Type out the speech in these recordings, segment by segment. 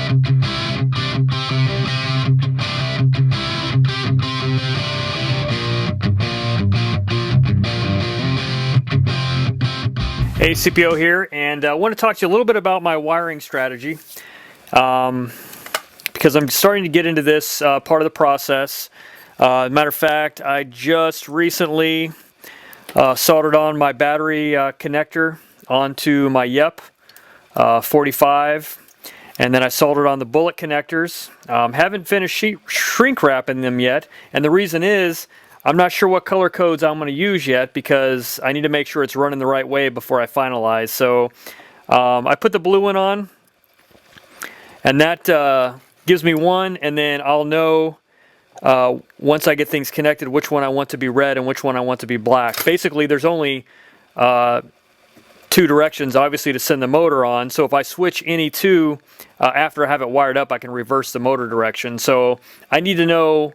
Hey, CPO here, and I want to talk to you a little bit about my wiring strategy because I'm starting to get into this part of the process. Matter of fact, I just recently soldered on my battery connector onto my YEP 45, and then I soldered on the bullet connectors. Haven't finished shrink wrapping them yet, and the reason is I'm not sure what color codes I'm going to use yet because I need to make sure it's running the right way before I finalize. So I put the blue one on, and that gives me one, and then I'll know once I get things connected which one I want to be red and which one I want to be black. Basically, there's only two directions, obviously, to send the motor on. So if I switch any two after I have it wired up, I can reverse the motor direction. So I need to know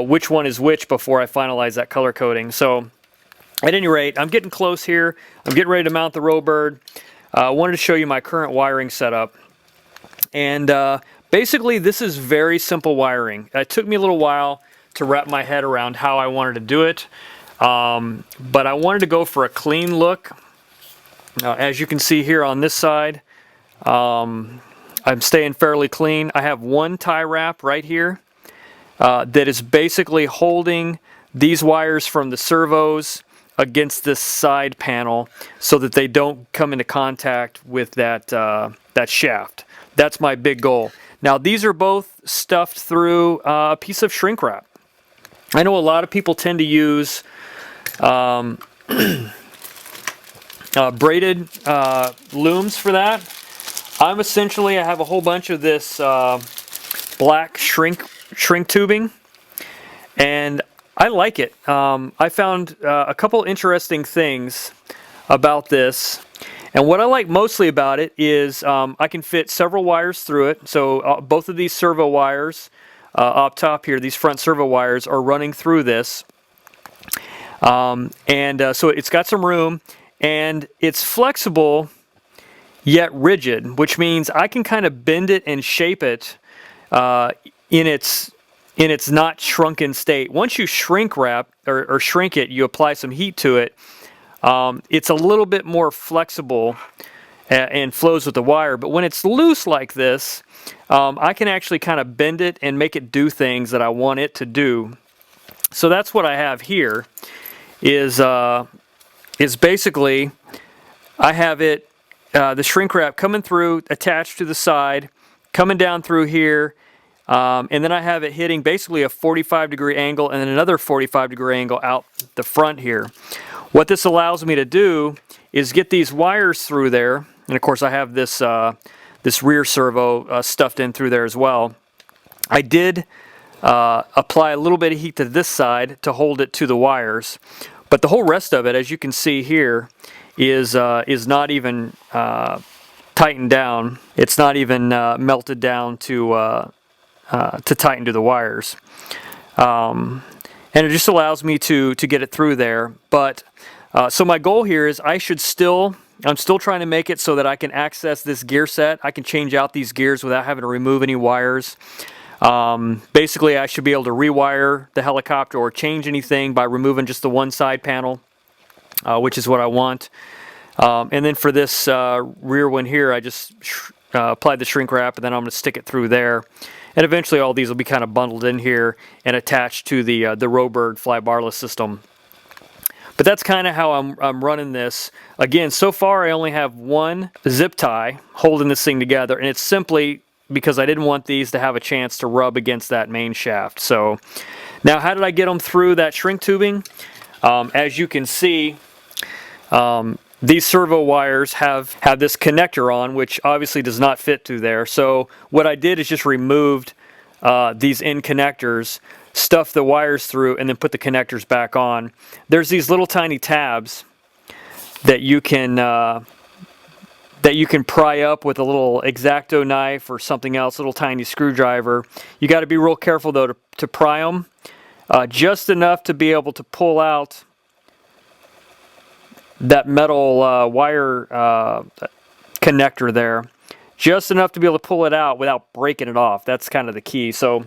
which one is which before I finalize that color coding. So at any rate, I'm getting close here. I'm getting ready to mount the Robird. I wanted to show you my current wiring setup. And basically, this is very simple wiring. It took me a little while to wrap my head around how I wanted to do it. But I wanted to go for a clean look. As you can see here on this side, I'm staying fairly clean. I have one tie wrap right here. That is basically holding these wires from the servos against this side panel so that they don't come into contact with that shaft. That's my big goal. Now these are both stuffed through a piece of shrink wrap. I know a lot of people tend to use braided looms for that. I have a whole bunch of this black shrink tubing, and I like it. I found a couple interesting things about this, and what I like mostly about it is I can fit several wires through it. So both of these servo wires up top here, these front servo wires, are running through this, so it's got some room, and it's flexible yet rigid, which means I can kind of bend it and shape it in its not shrunken state. Once you shrink wrap or shrink it, you apply some heat to it, it's a little bit more flexible and flows with the wire. But when it's loose like this, I can actually kind of bend it and make it do things that I want it to do. So that's what I have here is basically I have it, the shrink wrap coming through, attached to the side, coming down through here, and then I have it hitting basically a 45-degree angle and then another 45-degree angle out the front here. What this allows me to do is get these wires through there, and of course I have this this rear servo stuffed in through there as well. I did apply a little bit of heat to this side to hold it to the wires, but the whole rest of it, as you can see here, is not even tightened down. It's not even melted down to tighten to the wires, and it just allows me to get it through there. But so my goal here is I'm still trying to make it so that I can access this gear set. I can change out these gears without having to remove any wires. Basically, I should be able to rewire the helicopter or change anything by removing just the one side panel, which is what I want. And then for this rear one here, I just applied the shrink wrap, and then I'm going to stick it through there. And eventually all these will be kind of bundled in here and attached to the Robird Flybarless system. But that's kind of how I'm running this. Again, so far I only have one zip tie holding this thing together, and it's simply because I didn't want these to have a chance to rub against that main shaft. So now how did I get them through that shrink tubing? As you can see, these servo wires have this connector on, which obviously does not fit through there. So what I did is just removed these end connectors, stuffed the wires through, and then put the connectors back on. There's these little tiny tabs that you can pry up with a little X-Acto knife or something else, little tiny screwdriver. You got to be real careful though to pry them, just enough to be able to pull out that metal wire connector there, just enough to be able to pull it out without breaking it off. That's kind of the key. So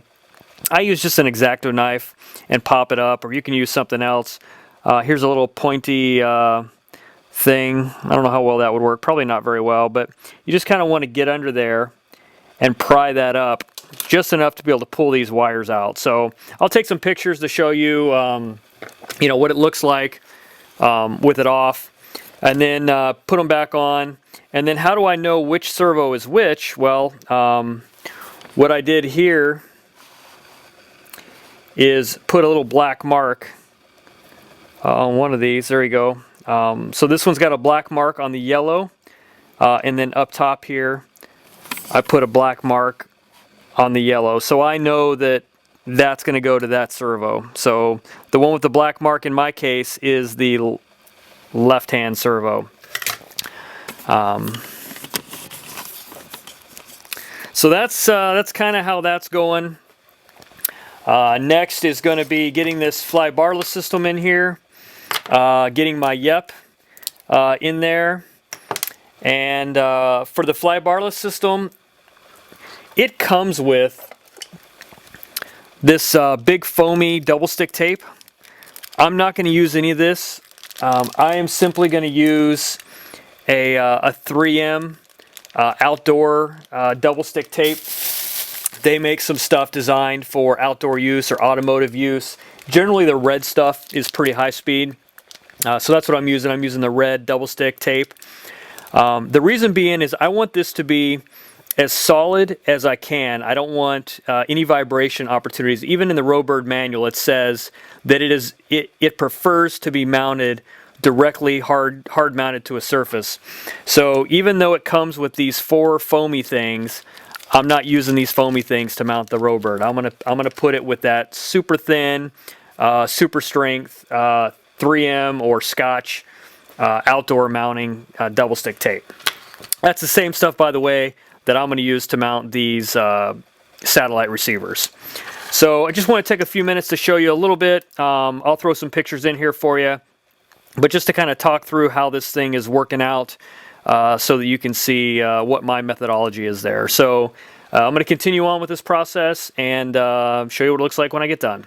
I use just an X-Acto knife and pop it up, or you can use something else. Here's a little pointy thing. I don't know how well that would work. Probably not very well, but you just kind of want to get under there and pry that up just enough to be able to pull these wires out. So I'll take some pictures to show you, you know, what it looks like with it off, and then put them back on. And then how do I know which servo is which? Well, what I did here is put a little black mark on one of these. There you go. So this one's got a black mark on the yellow, and then up top here I put a black mark on the yellow. So I know that that's going to go to that servo. So the one with the black mark in my case is the left-hand servo. So that's kind of how that's going. Next is going to be getting this Flybarless system in here, getting my YEP in there, and for the Flybarless system, it comes with this big foamy double stick tape. I'm not going to use any of this. I am simply going to use a 3M outdoor double stick tape. They make some stuff designed for outdoor use or automotive use. Generally the red stuff is pretty high speed. So that's what I'm using. I'm using the red double stick tape. The reason being is I want this to be as solid as I can. I don't want any vibration opportunities. Even in the Robird manual it says that it prefers to be mounted directly hard mounted to a surface. So even though it comes with these 4 foamy things, I'm not using these foamy things to mount the Robird. I'm gonna put it with that super thin, super strength 3M or Scotch outdoor mounting double stick tape. That's the same stuff, by the way, that I'm going to use to mount these satellite receivers. So I just want to take a few minutes to show you a little bit. I'll throw some pictures in here for you, but just to kind of talk through how this thing is working out so that you can see what my methodology is there. So I'm going to continue on with this process and show you what it looks like when I get done.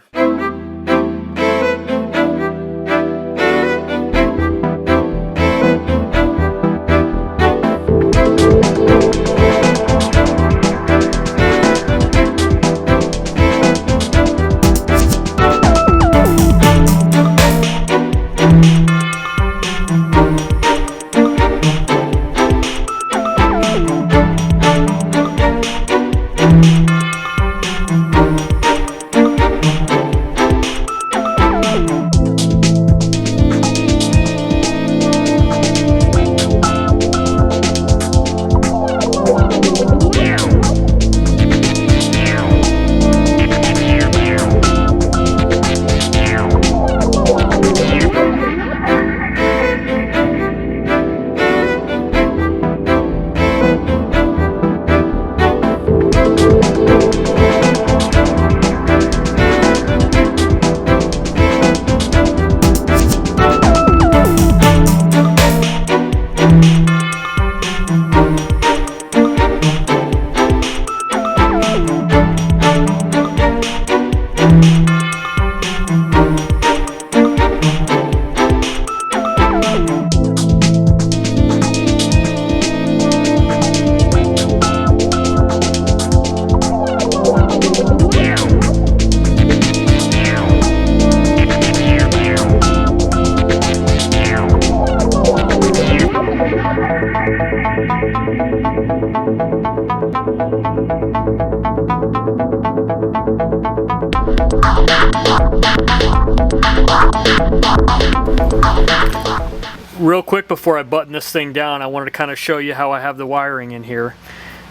Real quick before I button this thing down, I wanted to kind of show you how I have the wiring in here.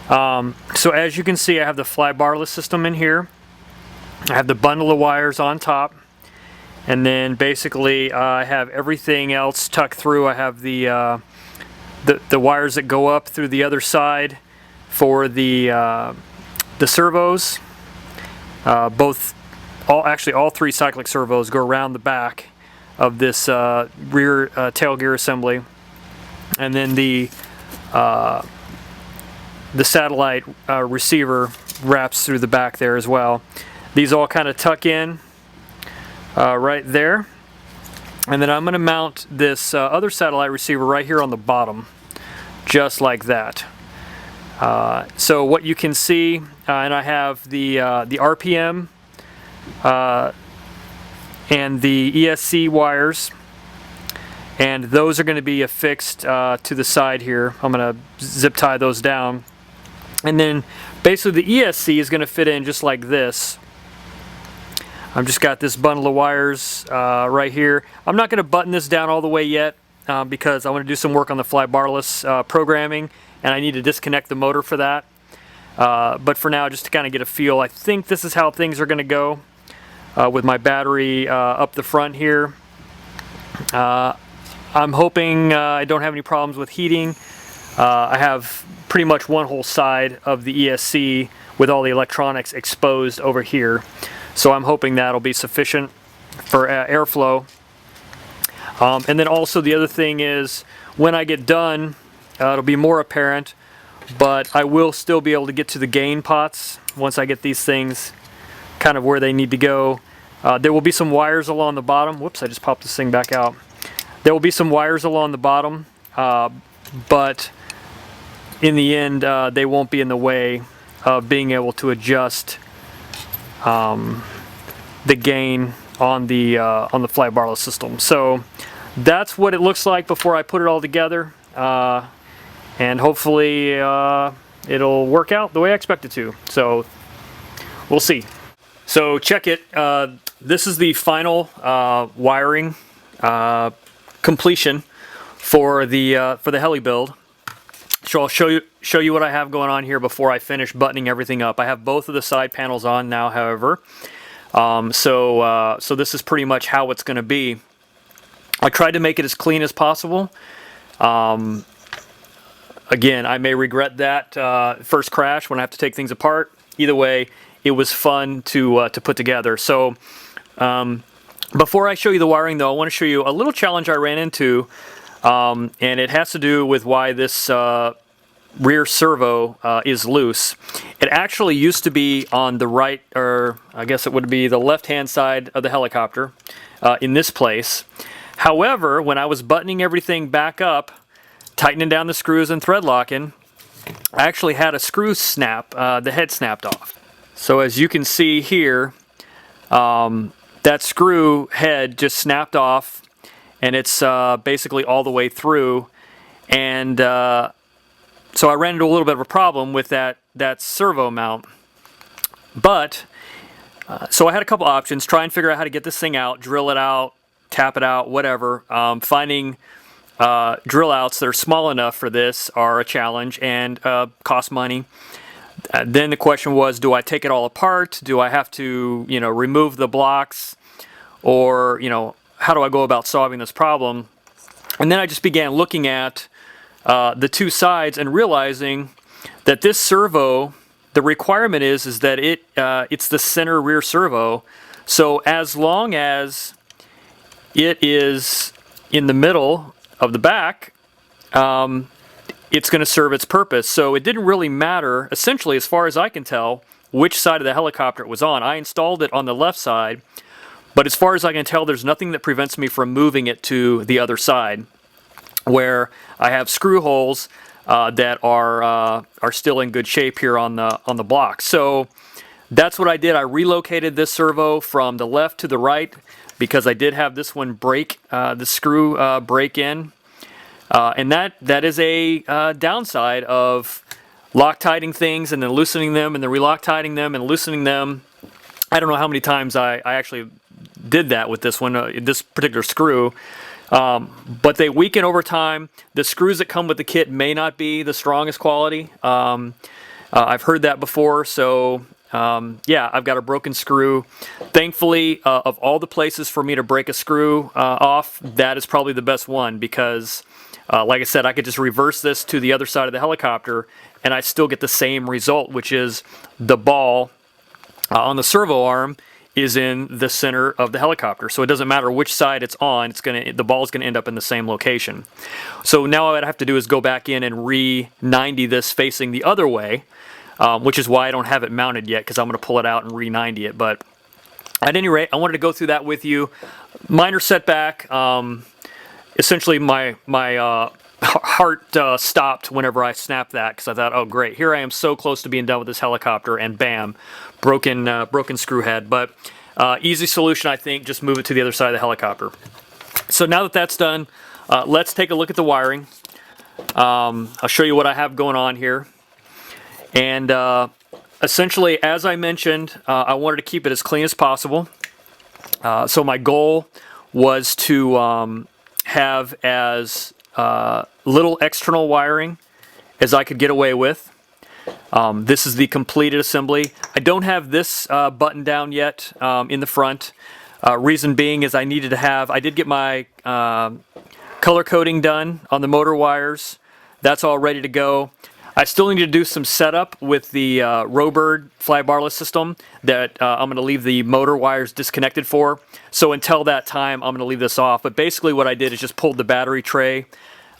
So as you can see, I have the Flybarless system in here. I have the bundle of wires on top, and then basically I have everything else tucked through. I have the wires that go up through the other side for the servos. Actually all 3 cyclic servos go around the back of this rear tail gear assembly, and then the the satellite receiver wraps through the back there as well. These all kind of tuck in right there. And then I'm going to mount this other satellite receiver right here on the bottom, just like that. So what you can see, and I have the RPM and the ESC wires, and those are going to be affixed to the side here. I'm going to zip tie those down. And then basically the ESC is going to fit in just like this. I've just got this bundle of wires right here. I'm not going to button this down all the way yet because I want to do some work on the Flybarless programming, and I need to disconnect the motor for that. But for now, just to kind of get a feel, I think this is how things are going to go with my battery up the front here. I'm hoping I don't have any problems with heating. I have pretty much one whole side of the ESC with all the electronics exposed over here. So I'm hoping that'll be sufficient for airflow. And then also the other thing is, when I get done, it'll be more apparent, but I will still be able to get to the gain pots once I get these things kind of where they need to go. There will be some wires along the bottom. Whoops, I just popped this thing back out. There will be some wires along the bottom, but in the end, they won't be in the way of being able to adjust the gain on the Flybarless system. So that's what it looks like before I put it all together, and hopefully it'll work out the way I expect it to. So we'll see. So check it. This is the final wiring completion for the heli build. So I'll show you what I have going on here before I finish buttoning everything up. I have both of the side panels on now, however. So this is pretty much how it's going to be. I tried to make it as clean as possible. Again, I may regret that first crash when I have to take things apart. Either way, it was fun to put together. So before I show you the wiring, though, I want to show you a little challenge I ran into. And it has to do with why this rear servo is loose. It actually used to be on the right, or I guess it would be the left-hand side of the helicopter in this place. However, when I was buttoning everything back up, tightening down the screws and thread locking, I actually had a screw snap, the head snapped off. So as you can see here, that screw head just snapped off, and it's basically all the way through. And so I ran into a little bit of a problem with that servo mount. But so I had a couple options: try and figure out how to get this thing out, drill it out, tap it out, whatever. Finding drill outs that are small enough for this are a challenge and cost money. Then the question was, do I take it all apart? Do I have to, remove the blocks? Or, how do I go about solving this problem? And then I just began looking at the two sides and realizing that this servo, the requirement is that it's the center rear servo. So as long as it is in the middle of the back, it's going to serve its purpose. So it didn't really matter, essentially, as far as I can tell, which side of the helicopter it was on. I installed it on the left side, but as far as I can tell, there's nothing that prevents me from moving it to the other side, where I have screw holes that are still in good shape here on the block. So that's what I did. I relocated this servo from the left to the right because I did have this one break, the screw break in. And that is a downside of Loctiting things and then loosening them and then Reloctiting them and loosening them. I don't know how many times I actually did that with this one, this particular screw. But they weaken over time. The screws that come with the kit may not be the strongest quality. I've heard that before, so yeah, I've got a broken screw. Thankfully, of all the places for me to break a screw off, that is probably the best one because, like I said, I could just reverse this to the other side of the helicopter and I still get the same result, which is the ball on the servo arm is in the center of the helicopter. So it doesn't matter which side it's on, the ball's gonna end up in the same location. So now what I'd have to do is go back in and re-90 this facing the other way, which is why I don't have it mounted yet, because I'm gonna pull it out and re-90 it. But at any rate, I wanted to go through that with you. Minor setback. Essentially my heart stopped whenever I snapped that, because I thought, oh great, here I am so close to being done with this helicopter, and bam, broken screw head. But easy solution, I think, just move it to the other side of the helicopter. So now that that's done, let's take a look at the wiring. I'll show you what I have going on here. And essentially, as I mentioned, I wanted to keep it as clean as possible. So my goal was to have as little external wiring as I could get away with. This is the completed assembly. I don't have this button down yet in the front. Reason being is I did get my color coding done on the motor wires. That's all ready to go. I still need to do some setup with the Robird Flybarless system that I'm going to leave the motor wires disconnected for. So until that time, I'm going to leave this off. But basically what I did is just pulled the battery tray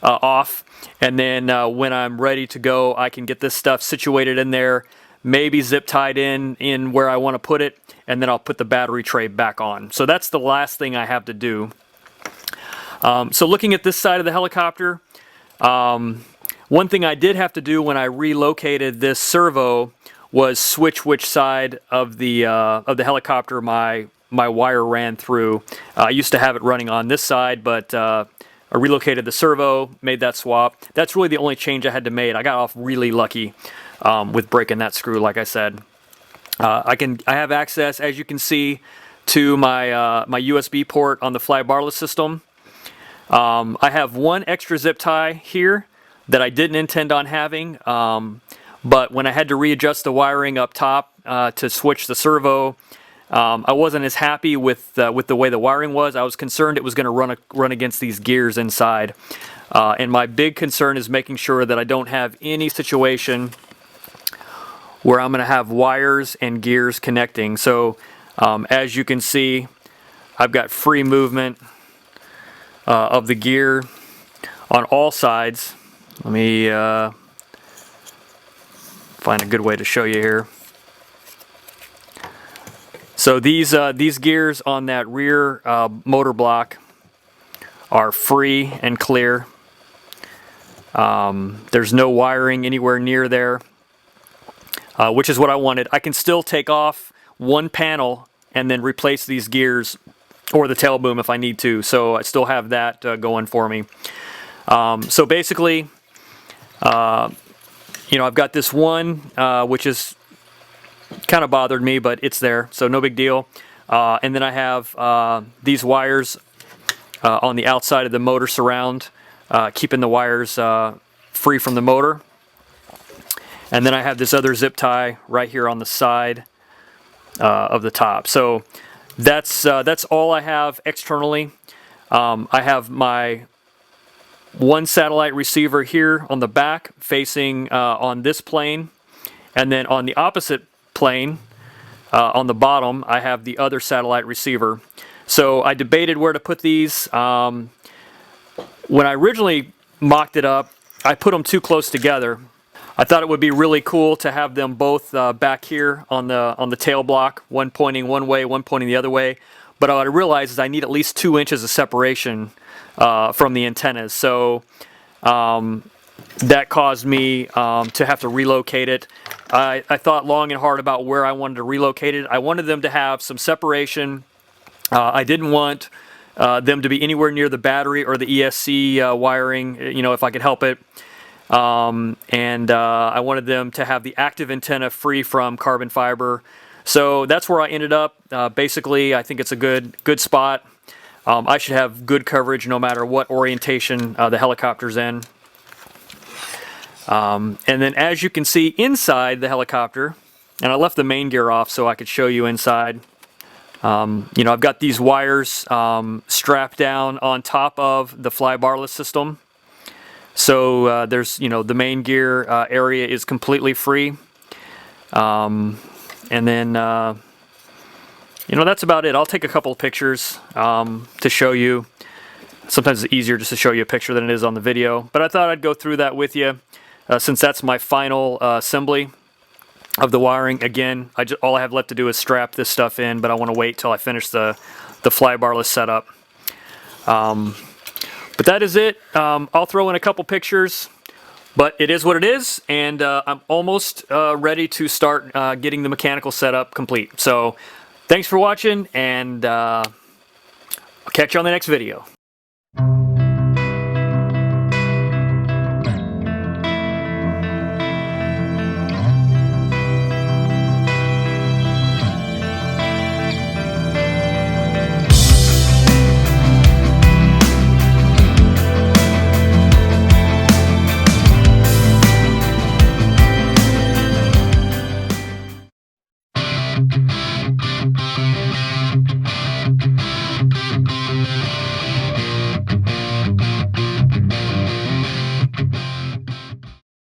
off, and then when I'm ready to go, I can get this stuff situated in there, maybe zip tied in where I want to put it, and then I'll put the battery tray back on. So that's the last thing I have to do. So looking at this side of the helicopter, one thing I did have to do when I relocated this servo was switch which side of the helicopter my wire ran through. I used to have it running on this side, but I relocated the servo, made that swap. That's really the only change I had to make. I got off really lucky with breaking that screw, like I said. I have access, as you can see, to my my USB port on the Flybarless system. I have one extra zip tie here that I didn't intend on having, but when I had to readjust the wiring up top to switch the servo, I wasn't as happy with the way the wiring was. I was concerned it was going to run against these gears inside. And my big concern is making sure that I don't have any situation where I'm going to have wires and gears connecting. So as you can see, I've got free movement of the gear on all sides. Let me find a good way to show you here. So these gears on that rear motor block are free and clear. There's no wiring anywhere near there, which is what I wanted. I can still take off one panel and then replace these gears or the tail boom if I need to. So I still have that going for me. So basically, you know, I've got this one which is kind of bothered me, but it's there, so no big deal. And then I have these wires on the outside of the motor surround, keeping the wires free from the motor. And then I have this other zip tie right here on the side of the top. So that's all I have externally. I have my one satellite receiver here on the back facing on this plane, and then on the opposite plane on the bottom I have the other satellite receiver. So I debated where to put these. When I originally mocked it up, I put them too close together. I thought it would be really cool to have them both back here on the tail block, one pointing one way, one pointing the other way. But what I realized is I need at least 2 inches of separation from the antennas. So that caused me to have to relocate it. I thought long and hard about where I wanted to relocate it. I wanted them to have some separation. I didn't want them to be anywhere near the battery or the ESC wiring, you know, if I could help it. And I wanted them to have the active antenna free from carbon fiber. So that's where I ended up. Basically, I think it's a good spot. I should have good coverage no matter what orientation the helicopter's in. And then as you can see inside the helicopter, and I left the main gear off so I could show you inside. You know, I've got these wires strapped down on top of the Flybarless system. So there's, you know, the main gear area is completely free. And then You know, that's about it. I'll take a couple of pictures to show you. Sometimes it's easier just to show you a picture than it is on the video, but I thought I'd go through that with you since that's my final assembly of the wiring. Again, all I have left to do is strap this stuff in, but I want to wait till I finish the Flybarless setup. But that is it. I'll throw in a couple pictures, but it is what it is, and I'm almost ready to start getting the mechanical setup complete. So thanks for watching, and I'll catch you on the next video.